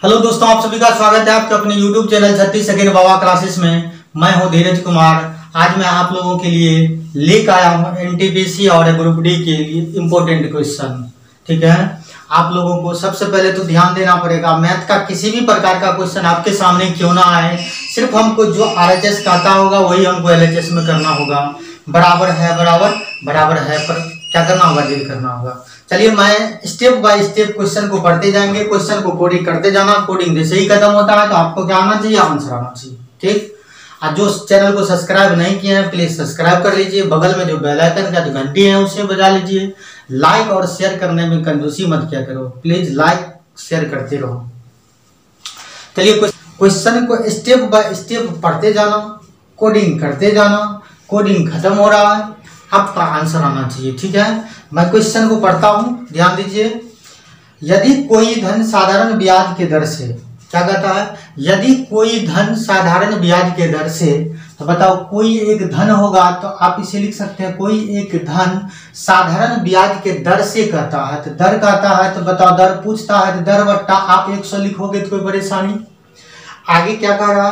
Hello दोस्तों, आप सभी का स्वागत है आपके अपने YouTube चैनल 36 सेकंड बाबा क्लासेस में। मैं हूं धीरज कुमार। आज मैं आप लोगों के लिए लेकर आया हूं एनटीपीसी और ग्रुप डी के लिए इम्पोर्टेंट क्वेश्चन। ठीक है, आप लोगों को सबसे पहले तो ध्यान देना पड़ेगा, मैथ का किसी भी प्रकार का क्वेश्चन आपके सामने क्यों ना आए, सिर्फ हमको जो RHS का आता होगा वही हमको LHS में करना होगा। बराबर है बराबर है पर क्या करना होगा, डील करना होगा। चलिए मैं स्टेप बाय स्टेप क्वेश्चन को पढ़ते जाएंगे, क्वेश्चन को कोडिंग करते जाना। कोडिंग जैसे ही खत्म होता है तो आपको क्या आना चाहिए, आंसर आना चाहिए। ठीक, और जो चैनल को सब्सक्राइब नहीं किए हैं प्लीज सब्सक्राइब कर लीजिए। बगल में जो बेल आइकन का जो घंटी है उसे बजा लीजिए। लाइक और शेयर करने में कंजूसी मत किया करो, प्लीज लाइक शेयर करते रहो। चलिए क्वेश्चन को स्टेप बाय स्टेप पढ़ते जाना, कोडिंग करते जाना। कोडिंग खत्म हो रहा है, आपका आंसर आना चाहिए। ठीक है, मैं क्वेश्चन को पढ़ता हूं, ध्यान दीजिए। यदि कोई धन साधारण ब्याज के दर से, क्या कहता है, यदि कोई धन साधारण ब्याज के दर से, तो बताओ कोई एक धन होगा तो आप इसे लिख सकते हैं कोई एक धन साधारण ब्याज के दर से कहता है। तो दर कहता है तो बताओ दर पूछता है तो दर बट्टा आप 100 लिखोगे तो कोई परेशानी। आगे क्या कह रहा,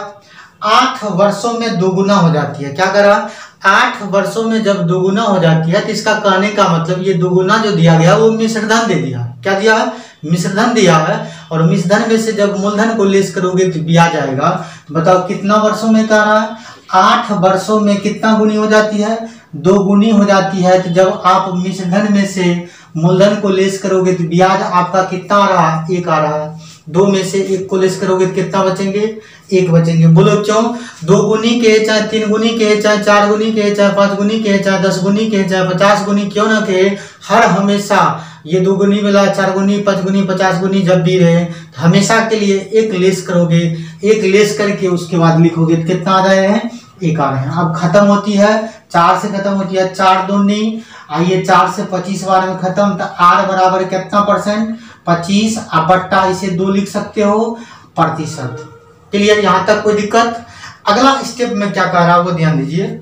8 वर्षों में दोगुना हो जाती है। क्या कह रहा, 8 वर्षों में जब दोगुना हो जाती है तो इसका कहने का मतलब ये दोगुना जो दिया गया वो मिश्रधन दे दिया है। क्या दिया है, मिश्रधन दिया है। और मिश्रधन में से जब मूलधन को लेस करोगे तो ब्याज आएगा। तो बताओ कितना वर्षों में कह रहा है, 8 वर्षों में कितना गुनी हो जाती है, 2 गुनी हो जाती है। तो जब आप मिश्रधन में से मूलधन को लेस करोगे तो ब्याज आपका कितना आ रहा है, 1 आ रहा है। 2 में से 1 को लेस करोगे तो कितना बचेंगे, 1 बचेंगे। बोलो क्यों, 2 गुनी के चाहे 3 गुनी के चाहे 4 गुनी के चाहे 5 गुनी के चाहे 10 गुनी के चाहे 50 गुनी क्यों ना के, हर हमेशा ये 2 गुनी वाला 4 गुनी 5 गुनी 50 गुनी जब भी रहे तो हमेशा के लिए 1 लेस करोगे। 1 लेस करके उसके बाद लिखोगे तो कितना आ रहे हैं, 1 आ रहे हैं। अब खत्म होती है 4 से खत्म होती है, 4 दूनी आइए 4 से 25 बार में खत्म। तो R बराबर कितना परसेंट, 25। अब बट्टा इसे 2 लिख सकते हो, प्रतिशत। क्लियर, यहां तक कोई दिक्कत। अगला स्टेप में क्या कह रहा है वो ध्यान दीजिए।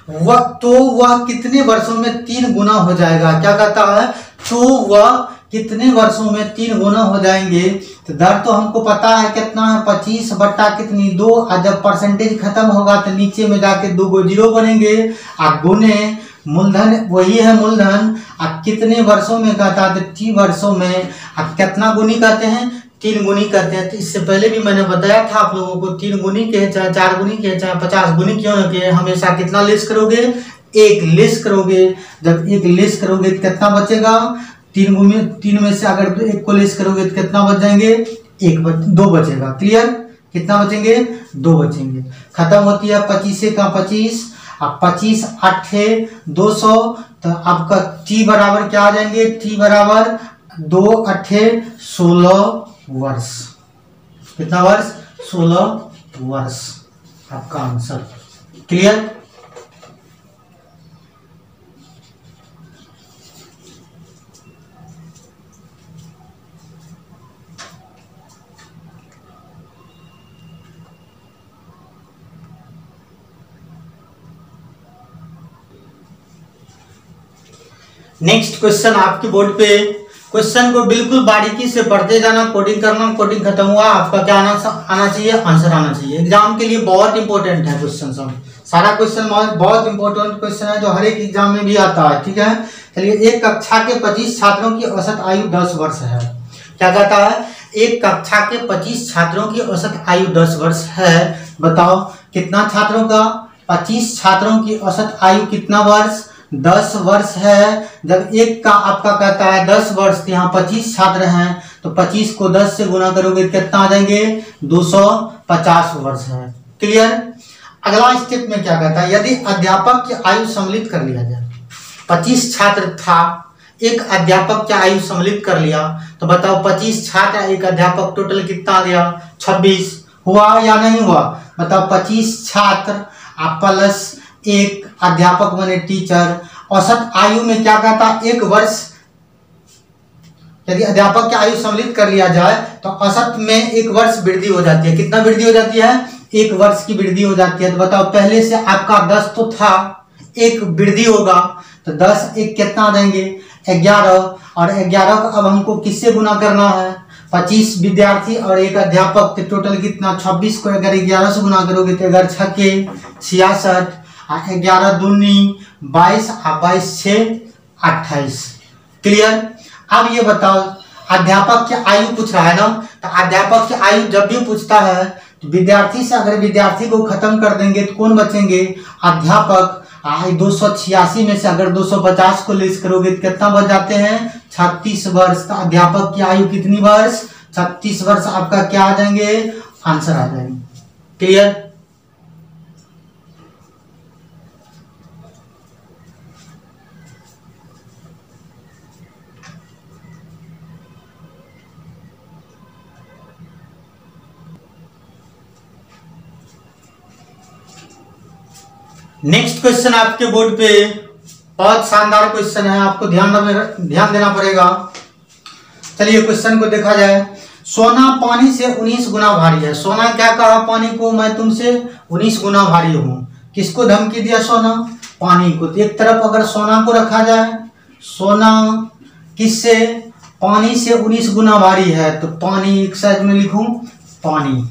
वह कितने वर्षों में 3 गुना हो जाएगा। क्या कहता है, तो वह कितने वर्षों में 3 गुना हो जाएंगे। तो दर तो हमको पता है कितना है, 25 बट्टा कितनी 2। और जब परसेंटेज खत्म होगा तो नीचे में जाके 2 को 0 बनेंगे। और गुने मूलधन वही है मूलधन। अब कितने वर्षों में कहता है, तो 3 वर्षों में। अब कितना गुनी कहते हैं, 3 गुनी कहते हैं। तो इससे पहले भी मैंने बताया था आप लोगों को 3 गुनी के चाहे 4 गुनी के चाहे 50 गुनी क्यों न के, हमेशा कितना लेस करोगे, 1 लेस करोगे। जब 1 लेस करोगे तो कितना बचेगा, 3 में से अगर 1 को लेस करोगे तो कितना बच जाएंगे, 2 बचेगा। क्लियर, कितना बचेंगे, 2 बचेंगे। खत्म होती है 25 का 25। अब 25 8 200। तो आपका T बराबर क्या आ जाएंगे, T बराबर 2 8 16 वर्ष। कितना वर्ष, 16 वर्ष आपका आंसर। क्लियर, नेक्स्ट क्वेश्चन आपके बोर्ड पे। क्वेश्चन को बिल्कुल बारीकी से पढ़ते जाना, कोडिंग करना। कोडिंग खत्म हुआ, आपका क्या आना चाहिए, आंसर आना चाहिए। एग्जाम के लिए बहुत इंपॉर्टेंट है क्वेश्चन सब, सारा क्वेश्चन बहुत इंपॉर्टेंट क्वेश्चन है जो हर एक एग्जाम में भी आता है। ठीक है, चलिए एक कक्षा के 25 छात्रों की औसत आयु 10 वर्ष है। क्या कहता है, एक कक्षा के 25 छात्रों की औसत आयु 10 वर्ष है। बताओ कितना छात्रों का, 25 छात्रों की औसत आयु कितना वर्ष, 10 वर्ष है। जब एक का आपका कहता है 10 वर्ष, तो यहाँ 25 छात्र हैं तो 25 को 10 से गुना करोगे तो कितना आ जाएंगे, 250 वर्ष है। क्लियर, अगला स्टेप में क्या कहता है, यदि अध्यापक की आयु सम्मिलित कर लिया जाए। 25 छात्र था, एक अध्यापक की आयु सम्मिलित कर लिया तो बताओ 25 छात्र एक अध्यापक टोटल कितना आ गया, 26 हुआ या नहीं हुआ। बताओ 25 छात्र प्लस 1 अध्यापक बने टीचर। औसत आयु में क्या कहता है, 1 वर्ष। यदि अध्यापक की आयु सम्मिलित कर लिया जाए तो औसत में 1 वर्ष वृद्धि हो जाती है। कितना वृद्धि हो जाती है, 1 वर्ष की वृद्धि हो जाती है। तो बताओ पहले से आपका 10 तो था, 1 वृद्धि होगा तो 10 1 कितना आ जाएंगे, 11। और 11 को अब हमको किससे गुना करना है, 25 विद्यार्थी और एक अध्यापक, तो टोटल कितना 26 को अगर 11 से गुना करोगे तो 11 छक्के 66, 11 दूनी 22, 22 6 28। क्लियर। अब ये बताओ अध्यापक की आयु पूछ रहा है ना, तो अध्यापक की आयु जब भी पूछता है तो विद्यार्थी से अगर विद्यार्थी को खत्म कर देंगे तो कौन बचेंगे, अध्यापक। 286 में से अगर 250 को लेस करोगे तो कितना बच जाते हैं, 36 वर्ष। तो अध्यापक की आयु कितनी वर्ष, 36 वर्ष आपका क्या आ जाएंगे, आंसर आ जाएंगे। क्लियर। नेक्स्ट क्वेश्चन आपके बोर्ड पे बहुत शानदार क्वेश्चन है, आपको ध्यान देना पड़ेगा। चलिए क्वेश्चन को देखा जाए। सोना पानी से 19 गुना भारी है। सोना क्या कहा, पानी को मैं तुमसे 19 गुना भारी हूं। किसको धमकी दिया, सोना, पानी को। तो एक तरफ अगर सोना को रखा जाए, सोना किससे, पानी से 19 गुना भारी है, तो पानी एक साइड में लिखूं, पानी।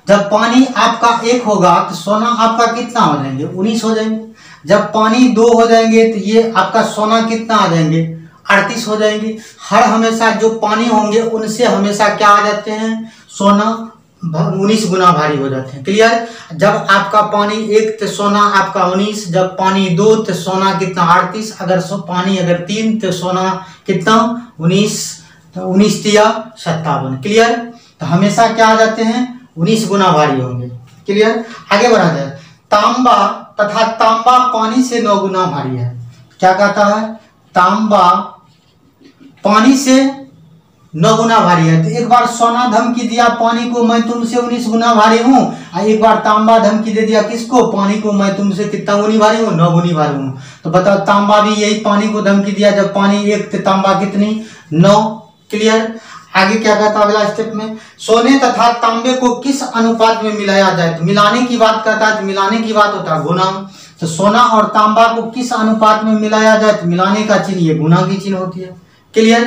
जब पानी आपका 1 होगा तो सोना आपका कितना हो जाएंगे, 19 हो जाएंगे। जब पानी 2 हो जाएंगे तो ये आपका सोना कितना आ जाएंगे, 38 हो जाएंगे। हर हमेशा जो पानी होंगे उनसे हमेशा क्या आ जाते हैं, सोना 19 गुना भारी हो जाते हैं। क्लियर। जब आपका पानी 1 तो सोना आपका 19, जब पानी 2 तो सोना कितना 38, अगर पानी अगर 3 तो सोना कितना 19, तो 19 या 57। क्लियर। तो हमेशा क्या आ जाते हैं, 19 गुना भारी होंगे। क्लियर। आगे बढ़ा जाए। तांबा तथा तांबा पानी से 9 गुना भारी है। क्या कहता है, तांबा पानी से 9 गुना भारी है। तो एक बार सोना धमकी दिया पानी को, मैं तुमसे 19 गुना भारी हूं, और एक बार तांबा धमकी दे दिया किसको, पानी को, मैं तुमसे कितना गुनी भारी हूं, 9 गुनी भारी हूं। तो बताओ तांबा भी यही पानी को धमकी दिया, जब पानी 1 तो तांबा कितनी 9। क्लियर। आगे क्या कहता है अगला स्टेप में, सोने तथा तांबे को किस अनुपात में मिलाया जाए। तो मिलाने की बात करता है, तो मिलाने की बात होता है गुना। तो सोना और तांबा को किस अनुपात में मिलाया जाए, तो मिलाने का चिन्ह ये गुना की चिन्ह होती है। क्लियर।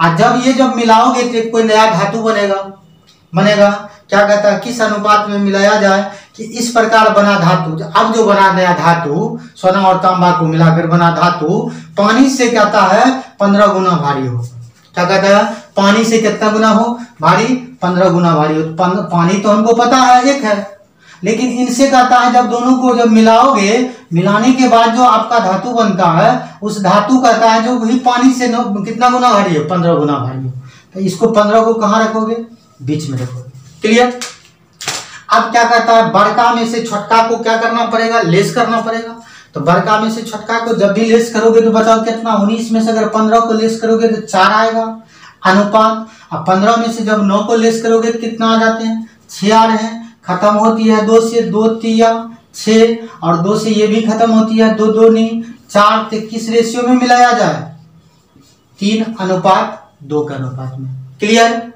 और जब मिलाओगे तो कोई नया धातु बनेगा। क्या कहता है, किस अनुपात में मिलाया जाए, कि इस प्रकार बना धातु। अब जो बना नया धातु, सोना और तांबा को मिलाकर बना धातु पानी से कहता है 15 गुना भारी हो। क्या कहता है, पानी से कितना गुना हो भारी, 15 गुना भारी हो। पानी तो हमको पता है 1 है, लेकिन इनसे कहता है जब दोनों को जब मिलाओगे, मिलाने के बाद जो आपका धातु बनता है, उस धातु कहता है जो वही पानी से कितना गुना भारी है, 15 गुना भारी हो। तो इसको 15 को कहाँ रखोगे, बीच में रखोगे। क्लियर। अब क्या कहता है, बड़का में से छोटका को क्या करना पड़ेगा, लेस करना पड़ेगा। तो बड़का में से छोटका को जब भी लेस करोगे तो बताओ कितना, 19 में से अगर 15 को लेस करोगे तो 4 आएगा अनुपात। अब 15 में से जब 9 को लेस करोगे तो कितना आ जाते हैं, 6 आ रहे हैं। खत्म होती है 2 से, 2 3 6, और 2 से ये भी खत्म होती है, 2 2 नहीं 4। तो किस रेशियो में मिलाया जाए, 3:2 के अनुपात में। क्लियर।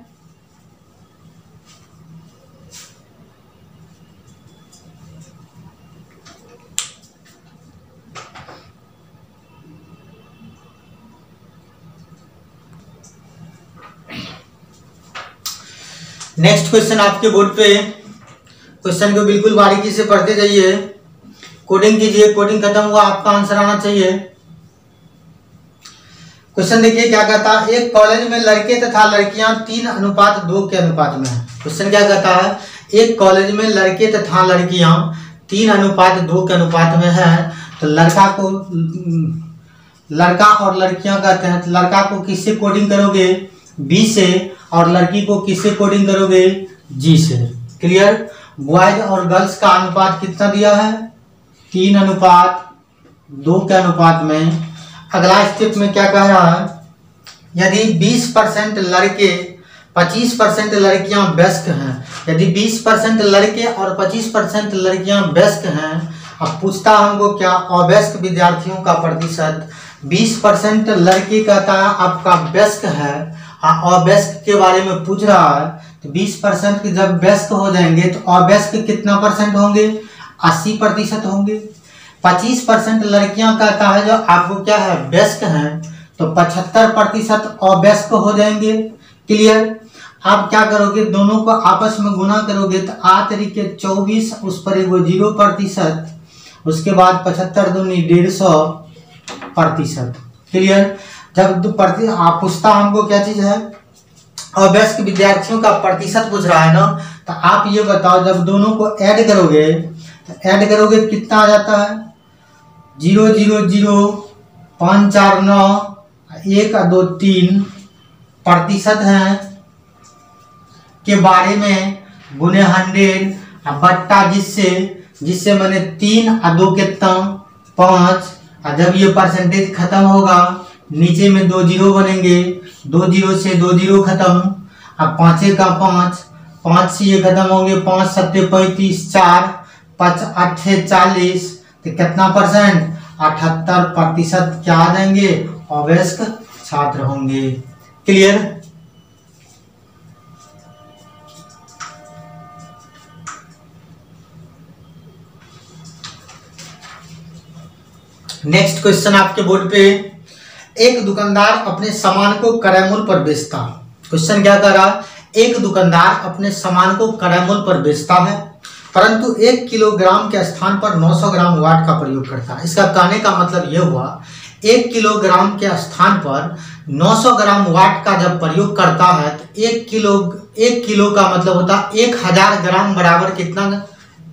नेक्स्ट क्वेश्चन आपके बोर्ड पे, क्वेश्चन को बिल्कुल बारीकी से पढ़ते जाइए, कोडिंग कीजिए। कोडिंग खत्म हुआ आपका आंसर आना चाहिए। क्वेश्चन देखिए क्या कहता है, एक कॉलेज में लड़के तथा लड़कियां 3:2 के अनुपात में है। क्वेश्चन क्या कहता है, एक कॉलेज में लड़के तथा लड़कियां 3:2 के अनुपात में है। तो लड़का और लड़कियां कहते हैं, तो लड़का को किससे कोडिंग करोगे, बी से, और लड़की को किससे कोडिंग करोगे, जी से। क्लियर। बॉयज और गर्ल्स का अनुपात कितना दिया है, 3:2 के अनुपात में। अगला स्टेप में क्या कह रहा है, यदि 20% लड़के 25% लड़कियां वयस्क हैं, यदि 20% लड़के और 25% लड़कियां वयस्क हैं। अब पूछता हमको क्या, अवयस्क विद्यार्थियों का प्रतिशत। 20% लड़के कहता है आपका वयस्क है, अवयस्क के बारे में पूछ रहा है। तो 20% के जब वयस्क हो जाएंगे तो अवयस्क कितना परसेंट होंगे, 80% होंगे। 25% लड़कियां कहता है जो आपको क्या है, वयस्क हैं, तो 75% अवयस्क हो जाएंगे। क्लियर। आप क्या करोगे, दोनों को आपस में गुना करोगे तो 8 तरीके 24, उस पर एगो 0%, उसके बाद 75 दूनी 150%। क्लियर। जब आप पूछता हमको क्या चीज है, अभ्यस्त विद्यार्थियों का प्रतिशत पूछ रहा है ना, तो आप ये बताओ जब दोनों को ऐड करोगे तो कितना आ जाता है, 0 0 0 5 4 9 1 2 3 प्रतिशत है के बारे में गुने 100 बट्टा जिससे मैंने 3 और 2 कितना 5, और जब ये परसेंटेज खत्म होगा नीचे में 2 जीरो बनेंगे, 2 जीरो से 2 जीरो खत्म, अब 5 का 5, 5 से ये खत्म होंगे, 5 7 35, 4 5 8 40, तो कितना परसेंट 78% क्या आ जाएंगे, अवयस्क छात्र होंगे। क्लियर। नेक्स्ट क्वेश्चन आपके बोर्ड पे, एक दुकानदार अपने सामान को क्रय मूल्य पर बेचता। क्वेश्चन क्या कर रहा, एक दुकानदार अपने सामान को क्रय मूल्य पर बेचता है परंतु 1 किलोग्राम के स्थान पर 900 ग्राम वाट का प्रयोग करता है। इसका कहने का मतलब यह हुआ 1 किलोग्राम के स्थान पर 900 ग्राम वाट का जब प्रयोग करता है तो 1 किलो का मतलब होता है 1000 ग्राम बराबर कितना,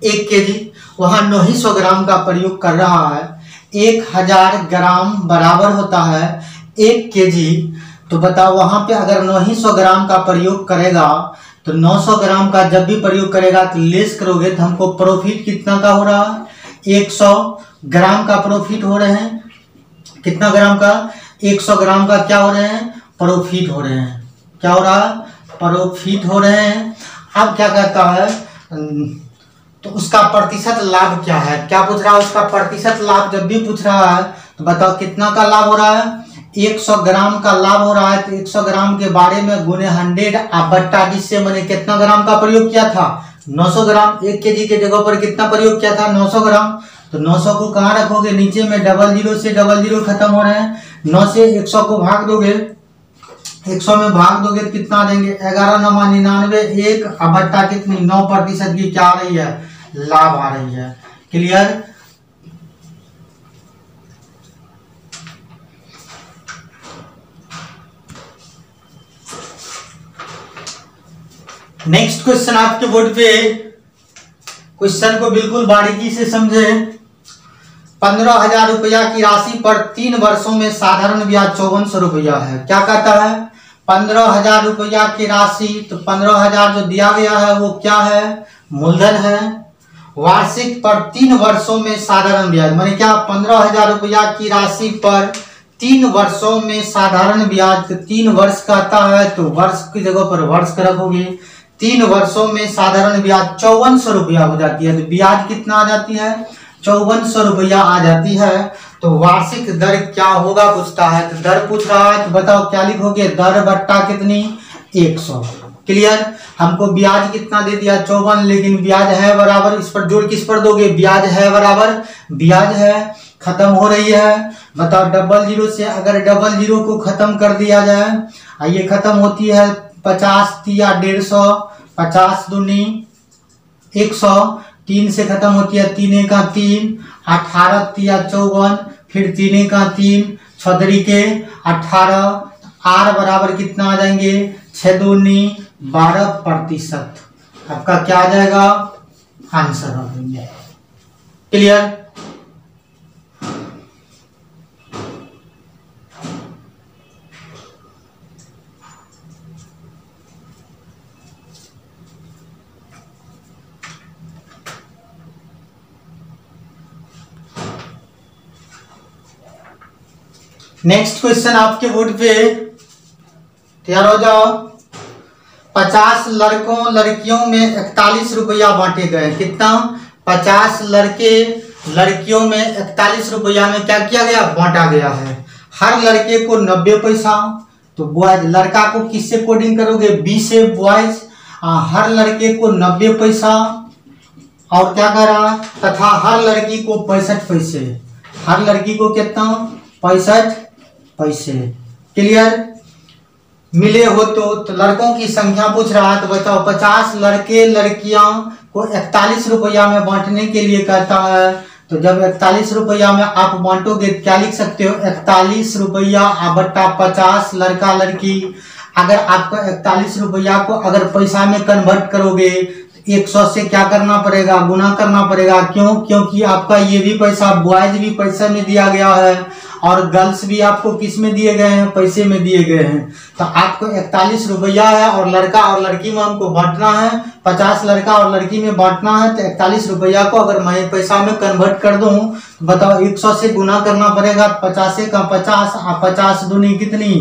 1 केजी। वहां 900 ग्राम का प्रयोग कर रहा है, 1000 ग्राम बराबर होता है 1 केजी। तो बताओ वहां पे अगर 900 ग्राम का प्रयोग करेगा तो 900 ग्राम का जब भी प्रयोग करेगा तो लेस करोगे तो हमको प्रॉफिट कितना का हो रहा है, 100 ग्राम का प्रॉफिट हो रहे हैं। कितना ग्राम का, 100 ग्राम का क्या हो रहे हैं, प्रॉफिट हो रहे हैं। क्या हो रहा है, प्रॉफिट हो रहे हैं। अब क्या कहता है, तो उसका प्रतिशत लाभ क्या है, क्या पूछ रहा है, उसका प्रतिशत लाभ जब भी पूछ रहा है तो बताओ कितना का लाभ हो रहा है, 100 ग्राम का लाभ हो रहा है। तो 100 ग्राम के बारे में गुने 100 बट्टा जिससे मैंने कितना ग्राम का प्रयोग किया था, 900 ग्राम। 1 केजी के जगह पर कितना प्रयोग किया था, 900 ग्राम। तो 900 को कहाँ रखोगे, नीचे में 00 से 00 खत्म हो रहे हैं। 9 से 100 को भाग दोगे, 100 में भाग दोगे तो कितना आ जाएंगे, 11 9 99, 1 बट्टा कितनी 9% की क्या आ रही है, लाभ आ रही है। क्लियर। नेक्स्ट क्वेश्चन आपके बोर्ड पे, क्वेश्चन को बिल्कुल बारीकी से समझे। 15,000 रुपया की राशि पर 3 वर्षों में साधारण ब्याज 5400 रुपया है। क्या कहता है, 15,000 रुपया की राशि, तो 15,000 जो दिया गया है वो क्या है, मूलधन है। वार्षिक पर 3 वर्षों में साधारण ब्याज माने क्या, 15,000 रुपया की राशि पर 3 वर्षों में साधारण ब्याज, 3 वर्ष कहता है तो वर्ष की जगह पर वर्ष का रखोगे। 3 वर्षों में साधारण ब्याज 5400 रुपया हो जाती है। तो ब्याज कितना आ जाती है, 5400 रुपया आ जाती है। तो वार्षिक दर क्या होगा पूछता है, तो दर पूछ रहा है तो बताओ क्या लिखोगे, दर बट्टा कितनी 100। क्लियर। हमको ब्याज कितना दे दिया 54, लेकिन ब्याज है बराबर, इस पर जोड़ किस पर दोगे, ब्याज है बराबर ब्याज है, खत्म हो रही है। बताओ 00 से अगर 00 को खत्म कर दिया जाए, ये खत्म होती है 50 या 150, 50 दूनी 100, 3 से खत्म होती है 3 का 3, 18 या 54, फिर 3 का 3, 6 के 18, आर बराबर कितना आ जाएंगे, 6 दूनी 12%। आपका क्या आ जाएगा, आंसर आ जाएंगे। क्लियर। नेक्स्ट क्वेश्चन आपके बोर्ड पे, तैयार हो जाओ। 50 लड़कों लड़कियों में 41 रुपया बांटे गए। कितना, 50 लड़के लड़कियों में 41 रुपया में क्या किया गया, बांटा गया है। हर लड़के को 90 पैसा, तो बॉयज लड़का को किससे कोडिंग करोगे, बी से बॉयज। हर लड़के को 90 पैसा, और क्या कर रहा, तथा हर लड़की को 65 पैसे। हर लड़की को कितना, 65 पैसे। क्लियर। मिले हो तो लड़कों की संख्या पूछ रहा है, तो बताओ 50 लड़के लड़कियां को 41 रुपया में बांटने के लिए कहता है। तो जब 41 रुपया में आप बांटोगे क्या लिख सकते हो, 41 रुपया बट्टा 50 लड़का लड़की। अगर आपको 41 रुपया को अगर पैसा में कन्वर्ट करोगे 100 से क्या करना पड़ेगा, गुना करना पड़ेगा। क्यों? क्योंकि आपका ये भी पैसा बॉयज भी पैसे में दिया गया है और गर्ल्स भी आपको किस में दिए गए हैं, पैसे में दिए गए हैं। तो आपको 41 रुपया है और लड़का और लड़की में हमको बांटना है, 50 लड़का और लड़की में बांटना है। तो 41 रुपया को अगर मैं पैसा में कन्वर्ट कर दूं तो बताओ 100 से गुना करना पड़ेगा, 50 का 50, 50 दूनी कितनी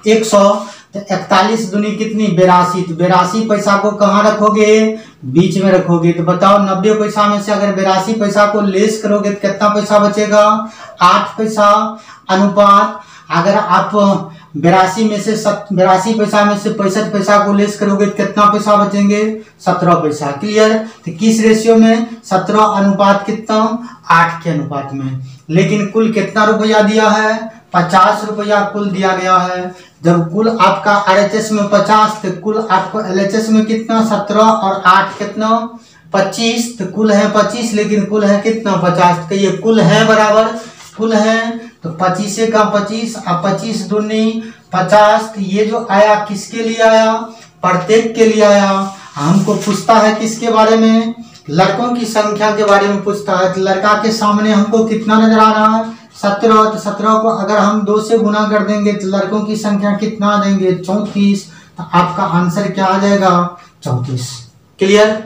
100, तो 41 दूनी कितनी 82। तो 82 पैसा को कहाँ रखोगे, बीच में रखोगे। तो बताओ 90 पैसा में से अगर 82 पैसा को लेस करोगे तो कितना पैसा बचेगा, 8 पैसा। अनुपात अगर आप 82 में से 82 पैसा में से 65 पैसा को लेस करोगे तो कितना पैसा बचेंगे, 17 पैसा। क्लियर? तो किस रेशियो में, 17 अनुपात कितना, 8 के अनुपात में। लेकिन कुल कितना रुपया दिया है, 50 रुपया कुल दिया गया है। जब कुल आपका RHS में 50 तो कुल आपको LHS में कितना 17 और 8 कितना 25। तो कुल है 25 लेकिन कुल है कितना 50। तो ये कुल है बराबर कुल है, तो 25 का 25 और 25 दूनी 50। तो ये जो आया किसके लिए आया, प्रत्येक के लिए आया। हमको पूछता है किसके बारे में, लड़कों की संख्या के बारे में पूछता है। तो लड़का के सामने हमको कितना नजर आ रहा है, 17। तो 17 को अगर हम 2 से गुना कर देंगे तो लड़कों की संख्या कितना देंगे, 34। तो आपका आंसर क्या आ जाएगा, 34। क्लियर?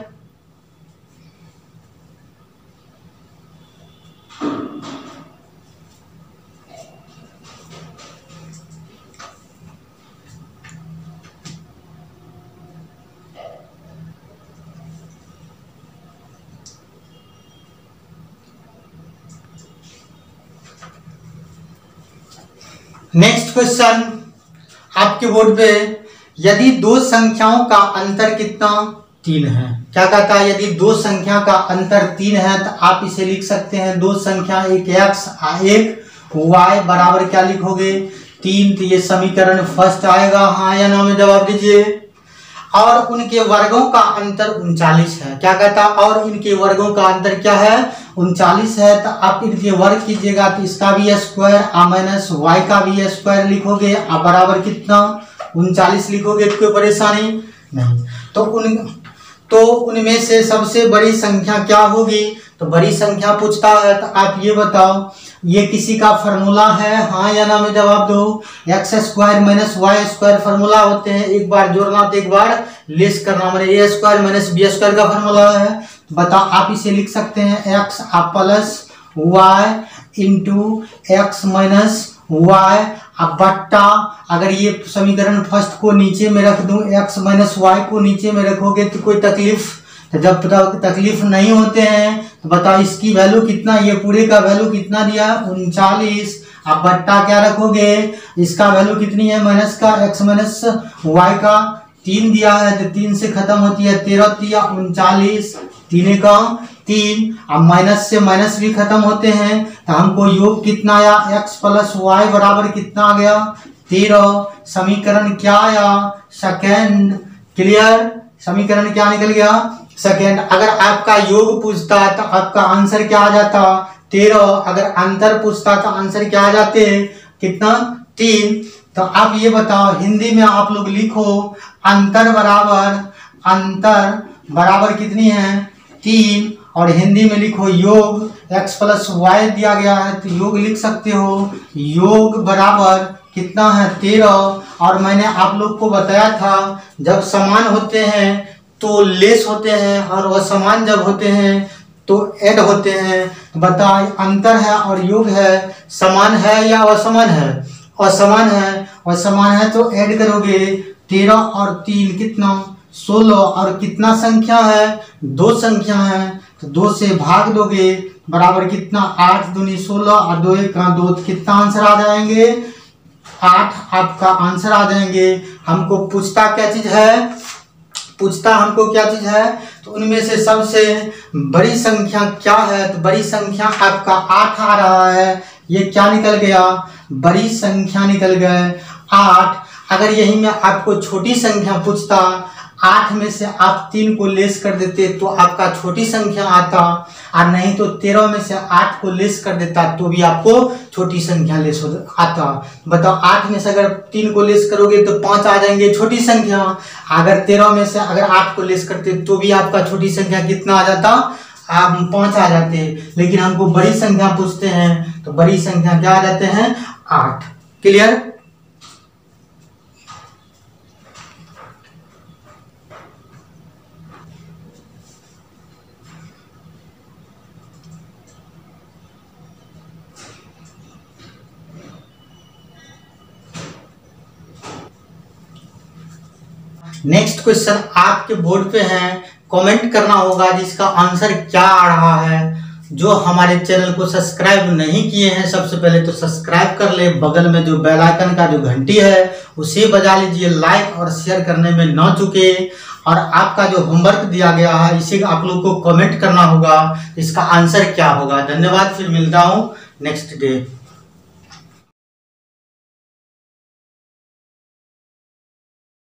नेक्स्ट क्वेश्चन आपके बोर्ड पे, यदि दो संख्याओं का अंतर कितना 3 है। क्या कहता है, यदि दो संख्या का अंतर 3 है तो आप इसे लिख सकते हैं दो संख्या, एक x एक y बराबर क्या लिखोगे 3। तो ये समीकरण फर्स्ट आएगा, हाँ या ना में जवाब दीजिए। और उनके वर्गों का अंतर 39 है। क्या कहता है, और इनके वर्गों का अंतर क्या है, 39 है। तो आप इनके वर्ग कीजिएगा तो इसका भी स्क्वायर माइनस y का भी स्क्वायर लिखोगे, आप बराबर कितना 39 लिखोगे, कोई परेशानी नहीं। तो उनमें से सबसे बड़ी संख्या क्या होगी, तो बड़ी संख्या पूछता है। तो आप ये बताओ ये किसी का फॉर्मूला है, हाँ या ना में जवाब दो। X square minus Y square formula होते हैं, एक बार जोड़ना तो एक बार लेस करना, मतलब A square minus B square का फॉर्मूला है। तो बताओ आप इसे लिख सकते हैं X plus Y into X minus Y अब बट्टा, अगर ये समीकरण फर्स्ट को नीचे में रख दूं, एक्स माइनस वाई को नीचे में रखोगे तो कोई तकलीफ, तो जब तकलीफ नहीं होते हैं तो बताओ इसकी वैल्यू कितना, ये पूरे का वैल्यू कितना दिया 39। अब बट्टा क्या रखोगे, इसका वैल्यू कितनी है माइनस का, एक्स माइनस वाई का 3 दिया है, तो 3 से खत्म होती है 13 या 39, 3 का 3। अब माइनस से माइनस भी खत्म होते हैं, तो हमको योग कितना आया, एक्स प्लस वाई बराबर कितना आ गया 13। समीकरण क्या आया, सेकेंड। क्लियर? समीकरण क्या निकल गया, सेकेंड। अगर आपका योग पूछता तो आपका आंसर क्या आ जाता 13, अगर अंतर पूछता तो आंसर क्या आ जाते कितना 3। तो आप ये बताओ हिंदी में आप लोग लिखो अंतर बराबर कितनी है 3, और हिंदी में लिखो योग, x प्लस वाई दिया गया है तो योग लिख सकते हो, योग बराबर कितना है 13। और मैंने आप लोग को बताया था जब समान होते हैं तो लेस होते हैं और असमान जब होते हैं तो ऐड होते हैं। तो बताओ अंतर है और योग है, समान है या असमान है, असमान है, असमान है तो ऐड करोगे 13 और 3 कितना 16, और कितना संख्या है 2 संख्या है, तो 2 से भाग दोगे बराबर कितना 8 दूनी 16 और 2 1 का 2, कितना आंसर आ जाएंगे 8 आपका आंसर आ जाएंगे। हमको पूछता क्या चीज है, पूछता हमको क्या चीज है, तो उनमें से सबसे बड़ी संख्या क्या है, तो बड़ी संख्या आपका 8 आ रहा है। ये क्या निकल गया, बड़ी संख्या निकल गए 8। अगर यही मैं आपको छोटी संख्या पूछता, 8 में से आप 3 को लेस कर देते तो आपका छोटी संख्या आता, और नहीं तो 13 में से 8 को लेस कर देता तो भी आपको छोटी संख्या लेस आता। बताओ 8 में से अगर 3 को लेस करोगे तो 5 आ जाएंगे छोटी संख्या, अगर 13 में से अगर 8 को लेस करते तो भी आपका छोटी संख्या कितना आ जाता, आप 5 आ जाते। लेकिन हमको बड़ी संख्या पूछते हैं तो बड़ी संख्या क्या आ जाते हैं, 8। क्लियर। नेक्स्ट क्वेश्चन आपके बोर्ड पे है, कमेंट करना होगा जिसका आंसर क्या आ रहा है। जो हमारे चैनल को सब्सक्राइब नहीं किए हैं सबसे पहले तो सब्सक्राइब कर ले, बगल में जो बेल आइकन का जो घंटी है उसे बजा लीजिए, लाइक और शेयर करने में न चूके। और आपका जो होमवर्क दिया गया है इसे आप लोग को कमेंट करना होगा, इसका आंसर क्या होगा। धन्यवाद, फिर मिलता हूँ नेक्स्ट डे।